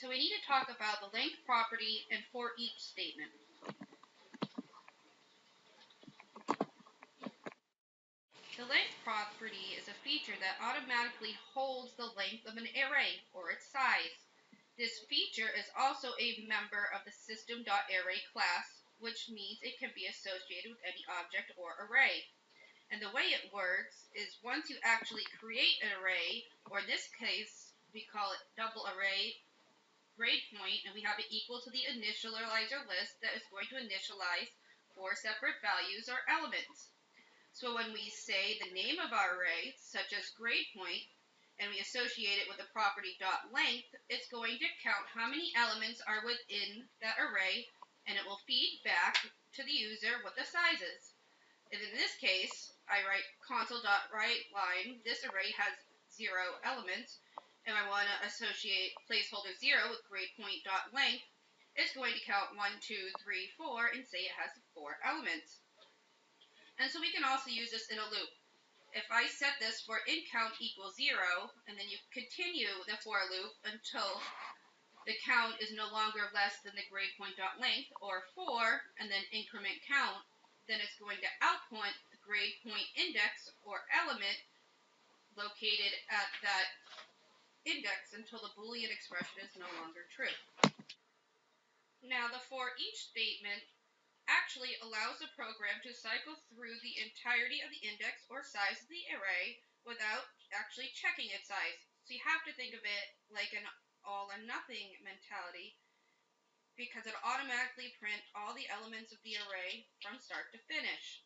So we need to talk about the length property and for each statement. The length property is a feature that automatically holds the length of an array, or its size. This feature is also a member of the system.array class, which means it can be associated with any object or array. And the way it works is once you actually create an array, or in this case, we call it double array grade point, and we have it equal to the initializer list that is going to initialize 4 separate values or elements. So when we say the name of our array, such as grade point, and we associate it with the property .length, it's going to count how many elements are within that array, and it will feed back to the user what the size is. And in this case, I write console.writeLine. This array has 0 elements, and I want to associate placeholder 0 with grade point.length. It's going to count 1, 2, 3, 4, and say it has 4 elements. And so we can also use this in a loop. If I set this for IntCount equals 0, and then you continue the for loop until the count is no longer less than the grade point.length, or 4, and then increment count, then it's going to output the grade point index or element located at that index until the Boolean expression is no longer true. Now the for each statement actually allows the program to cycle through the entirety of the index or size of the array without actually checking its size. So you have to think of it like an all or nothing mentality, because it automatically print all the elements of the array from start to finish.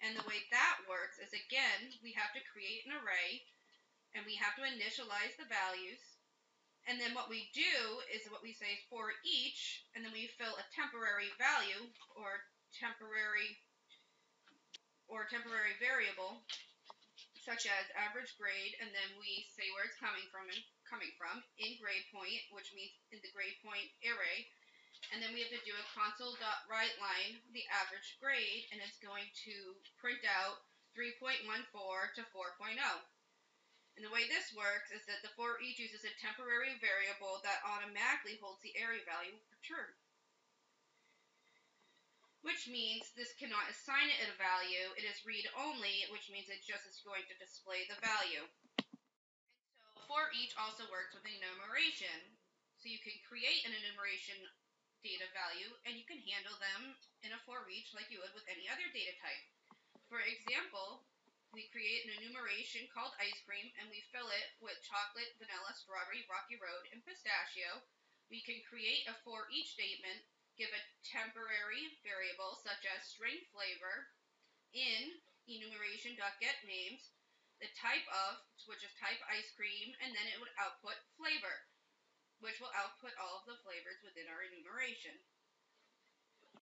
And the way that works is, again, we have to create an array, and we have to initialize the values. And then what we do is what we say is for each, and then we fill a temporary value or temporary variable, such as average grade, and then we say where it's coming from in grade point, which means in the grade point array. And then we have to do a console.writeLine, the average grade, and it's going to print out 3.14 to 4.0. And the way this works is that the for each uses a temporary variable that automatically holds the array value for true, which means this cannot assign it a value. It is read-only, which means it just is going to display the value. And so for each also works with enumeration. So you can create an enumeration data value, and you can handle them in a for each like you would with any other data type. For example, we create an enumeration called ice cream, and we fill it with chocolate, vanilla, strawberry, rocky road, and pistachio. We can create a for each statement, give a temporary variable such as string flavor in enumeration.getNames, the type of, which is type ice cream, and then it would output flavor, which will output all of the flavors within our enumeration.